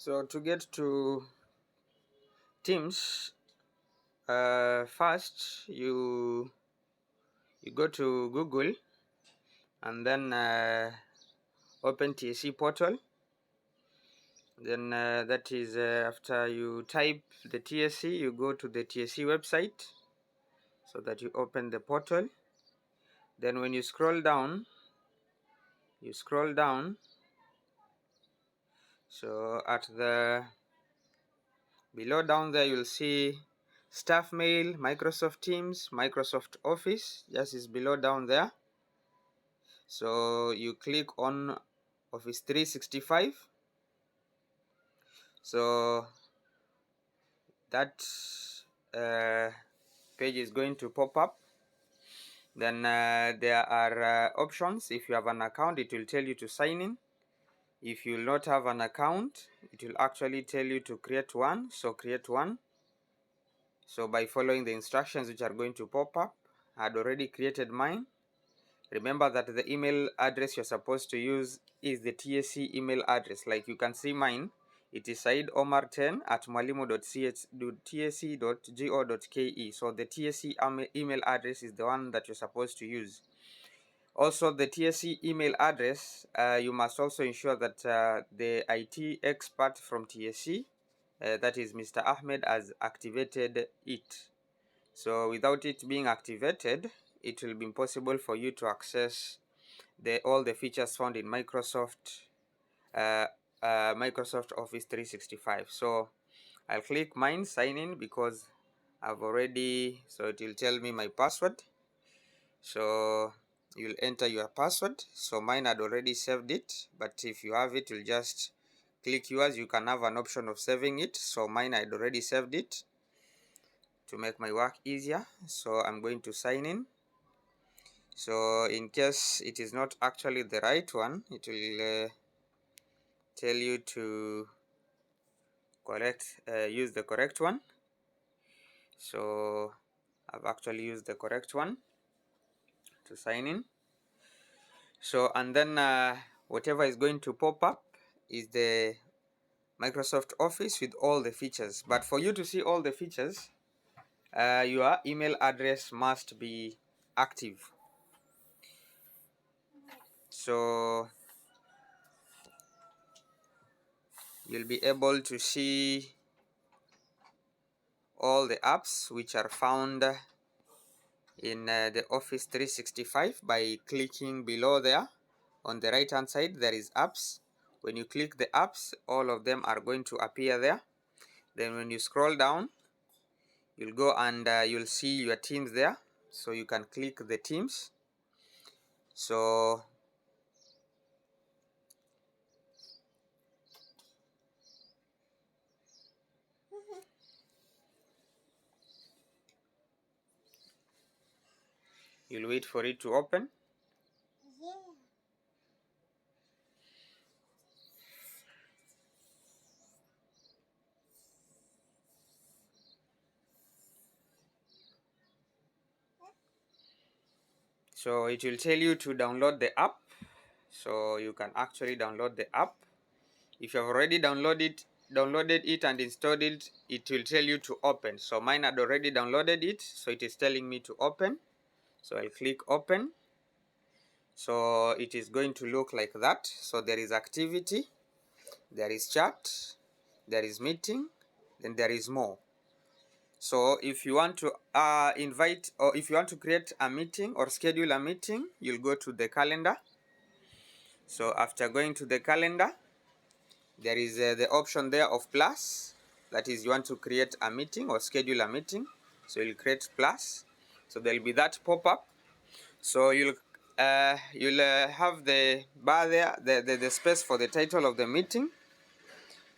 So to get to Teams, first you go to Google and then open TSC portal. Then that is after you type the TSC, you go to the TSC website so that you open the portal. Then when you scroll down, so at the below down there you'll see Staff Mail, Microsoft Teams, Microsoft Office, just is below down there. So you click on Office 365. So that page is going to pop up. Then there are options. If you have an account, it will tell you to sign in. If you will not have an account, it will actually tell you to create one. So create one. So by following the instructions which are going to pop up, I had already created mine. Remember that the email address you're supposed to use is the TSC email address. Like you can see mine, it is saidomar10@mwalimu.tsc.go.ke. So the TSC email address is the one that you're supposed to use. Also, the TSC email address, you must also ensure that the IT expert from TSC, that is Mr. Ahmed, has activated it. So without it being activated, it will be impossible for you to access all the features found in Microsoft Office 365. So I'll click mine, sign in, because I've already, so it will tell me my password. So you'll enter your password. So mine had already saved it, but if you have it, you'll just click yours. You can have an option of saving it. So mine had already saved it to make my work easier. So I'm going to sign in. So in case it is not actually the right one, it will tell you to use the correct one. So I've actually used the correct one to sign in. So and then whatever is going to pop up is the Microsoft Office with all the features. But for you to see all the features, your email address must be active. So you'll be able to see all the apps which are found in the Office 365 by clicking below there. On the right hand side there is apps. When you click the apps, all of them are going to appear there. Then when you scroll down, you'll go and you'll see your teams there, so you can click the teams. So you'll wait for it to open. So it will tell you to download the app, so you can actually download the app. If you have already downloaded it and installed it, it will tell you to open. So mine had already downloaded it, so it is telling me to open. So I'll click open. So it is going to look like that. So there is activity, there is chat, there is meeting, then there is more. So if you want to invite, or if you want to create a meeting or schedule a meeting, you'll go to the calendar. So after going to the calendar, there is the option there of plus. That is, you want to create a meeting or schedule a meeting. So you'll create plus. So there'll be that pop-up. So you'll have the bar there, the space for the title of the meeting.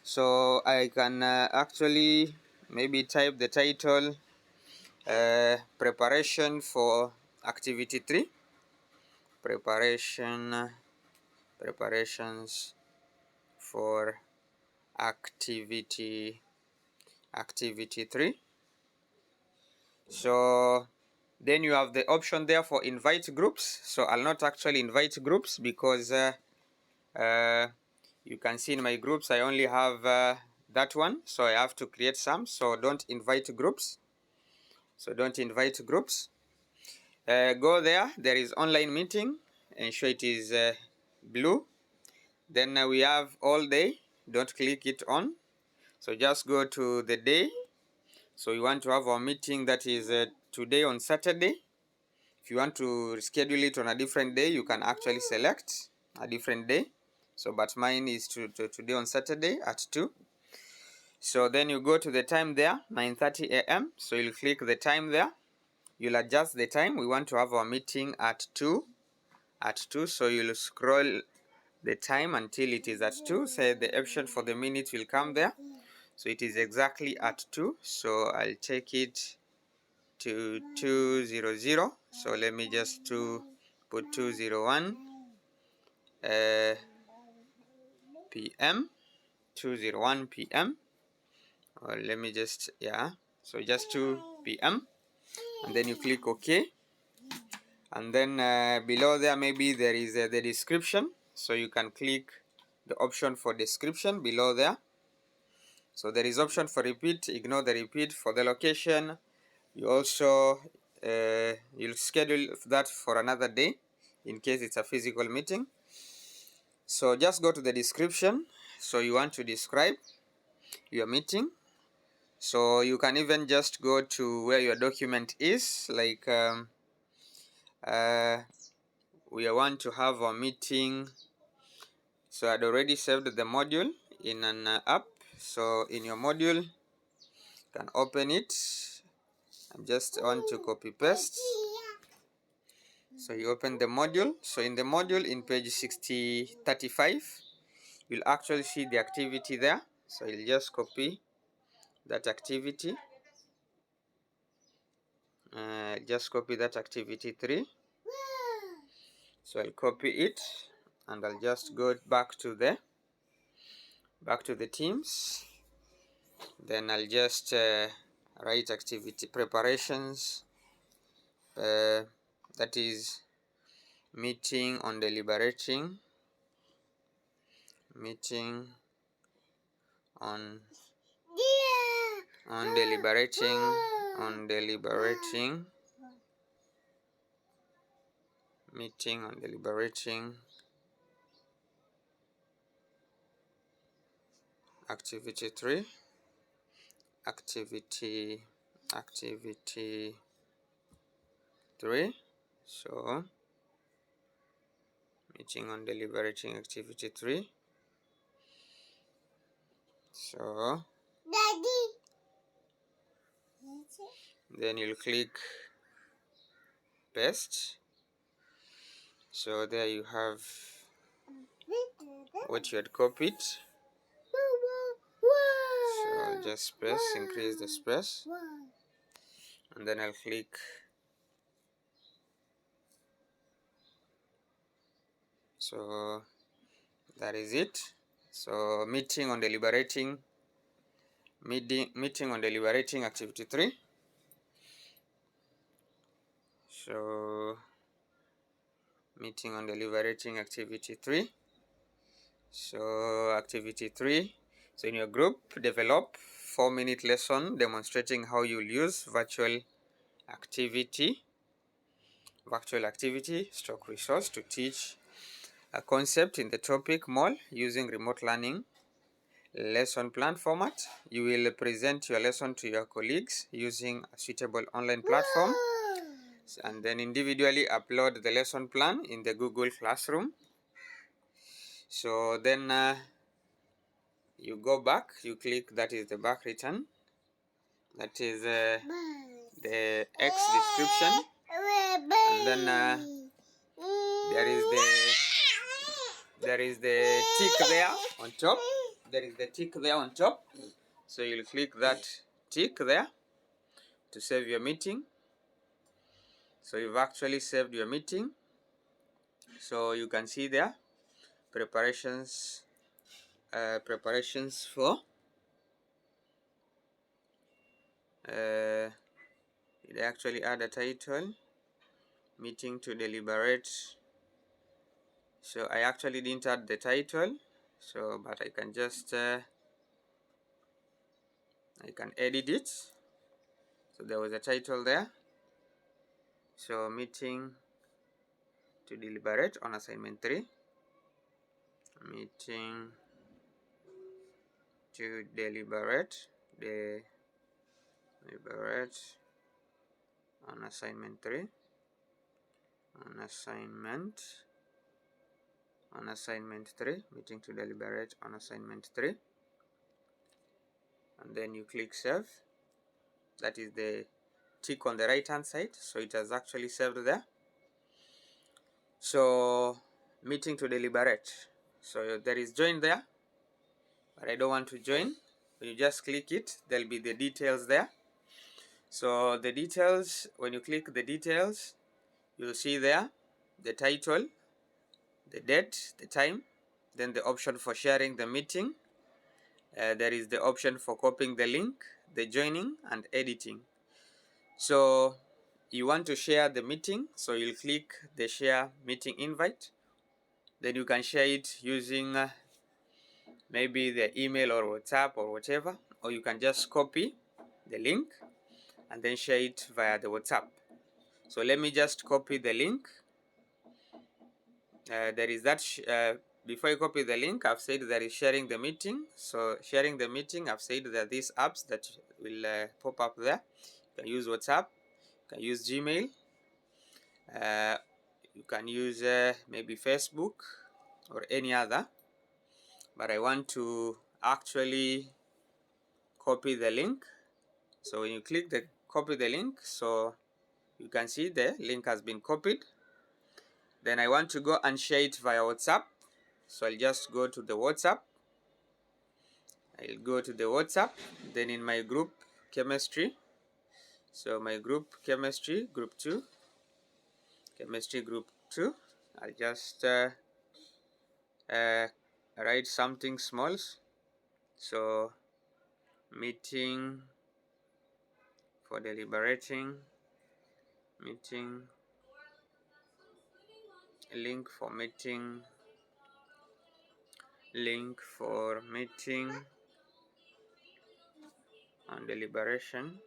So I can actually maybe type the title, preparation for activity 3, preparations for activity 3. So then you have the option there for invite groups. So I'll not actually invite groups because You can see in my groups I only have that one, so I have to create some. So don't invite groups. Go there is online meeting, ensure it is blue. Then we have all day, don't click it on. So just go to the day. So you want to have our meeting that is today on Saturday. If you want to schedule it on a different day, you can actually select a different day. So but mine is today on Saturday at 2. So then you go to the time there, 9:30 a.m. So you'll click the time there. You'll adjust the time. We want to have our meeting at 2. So you'll scroll the time until it is at 2. Say the option for the minutes will come there. So it is exactly at 2. So I'll take it to 2:00. So let me just put 2:01 p.m. 2:01 p.m. or let me just, so just 2 p.m. and then you click OK. And then below there maybe there is the description, so you can click the option for description below there. So there is option for repeat, ignore the repeat. For the location, you also you'll schedule that for another day in case it's a physical meeting. So just go to the description. So you want to describe your meeting. So you can even just go to where your document is, like we want to have a meeting. So I'd already saved the module in an app. So in your module, you can open it. I just want to copy paste. So you open the module. So in the module in page 35, you'll actually see the activity there. So you'll just copy that activity. Just copy that activity 3. So I'll copy it and I'll just go back to the Teams. Then I'll just write activity preparations, that is meeting on deliberating meeting on deliberating meeting on deliberating activity 3, activity 3. So meeting on deliberating activity 3. So then you'll click paste. So there you have what you had copied. So I'll just increase the space, and then I'll click. So that is it. So meeting on deliberating activity 3. So meeting on deliberating activity 3. So activity 3. So in your group, develop 4-minute lesson demonstrating how you'll use virtual activity stroke resource to teach a concept in the topic mall using remote learning lesson plan format. You will present your lesson to your colleagues using a suitable online platform, and then individually upload the lesson plan in the Google Classroom. So then you go back, you click, that is the back return, that is the X description, and then there is the tick there on top. So you'll click that tick there to save your meeting. So you've actually saved your meeting. So you can see there preparations for it actually add a title, meeting to deliberate. So I actually didn't add the title, So but I can just I can edit it. So there was a title there. So meeting to deliberate on assignment 3. Meeting to deliberate on assignment 3. On assignment 3, meeting to deliberate on assignment 3, and then you click save. That is the tick on the right hand side, so it has actually saved there. So meeting to deliberate, so there is join there, but I don't want to join. When you just click it, there'll be the details there. So the details, when you click the details, you'll see there the title, the date, the time, then the option for sharing the meeting. There is the option for copying the link, the joining, and editing. So you want to share the meeting, so you'll click the share meeting invite. Then you can share it using maybe the email or WhatsApp or whatever, or you can just copy the link and then share it via the WhatsApp. So let me just copy the link. There is that before you copy the link, I've said there is sharing the meeting. So sharing the meeting, I've said that these apps that will pop up there. You can use WhatsApp, you can use Gmail, you can use maybe Facebook or any other, but I want to actually copy the link. So when you click the copy the link, so you can see the link has been copied. Then I want to go and share it via WhatsApp, so I'll just go to the WhatsApp. I'll go to the WhatsApp, then in my group chemistry, so my group chemistry group 2, chemistry group 2, I'll just write something small. So meeting for deliberating, meeting, link for meeting, link for meeting on deliberation,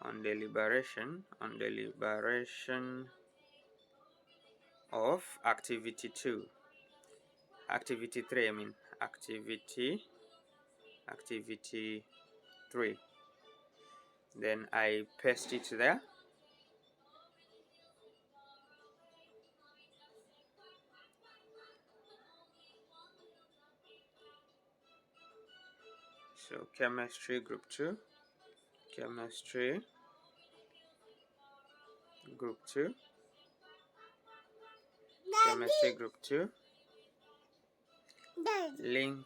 on deliberation, on deliberation of activity 2, activity 3, I mean activity 3. Then I paste it there. So chemistry group 2, chemistry group 2, chemistry group 2, link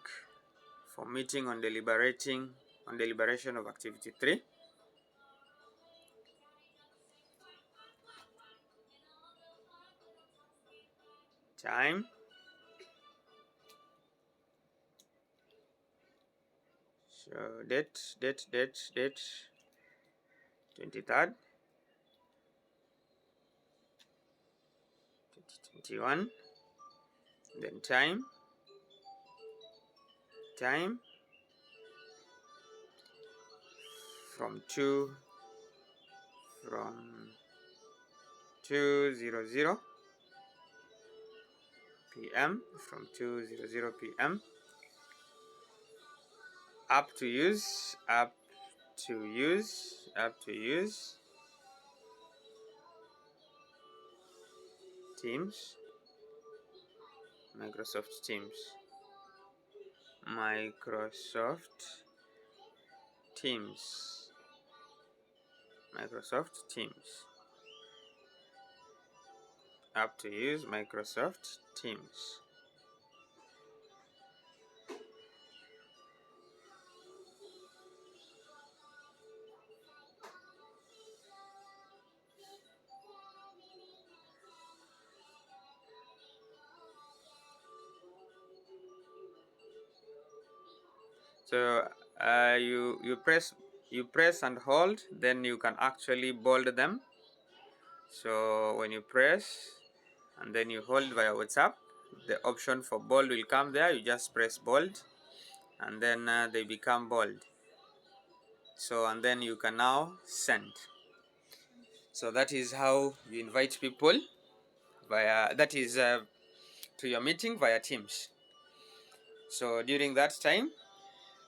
for meeting on deliberating, on deliberation of activity 3. Time, so date 23rd 2021. Then time from 200 p.m. from 200 p.m. up to use Teams, Microsoft Teams, up to use Microsoft Teams. So you press and hold, then you can actually bold them. So when you press and then you hold via WhatsApp, the option for bold will come there. You just press bold, and then they become bold. So, and then you can now send. So that is how you invite people via, that is to your meeting via Teams. So during that time,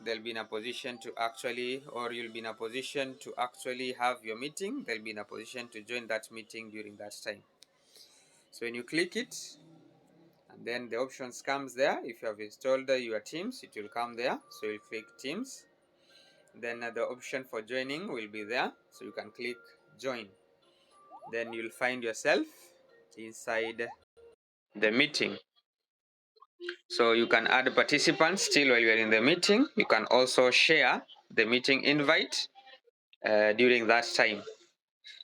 they'll be in a position to actually, or you'll be in a position to actually have your meeting. They'll be in a position to join that meeting during that time. So when you click it, and then the options comes there. If you have installed your Teams, it will come there. So you'll click Teams. Then the option for joining will be there. So you can click join. Then you'll find yourself inside the meeting. So you can add participants still while you're in the meeting. You can also share the meeting invite during that time.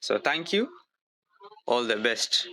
So thank you. All the best.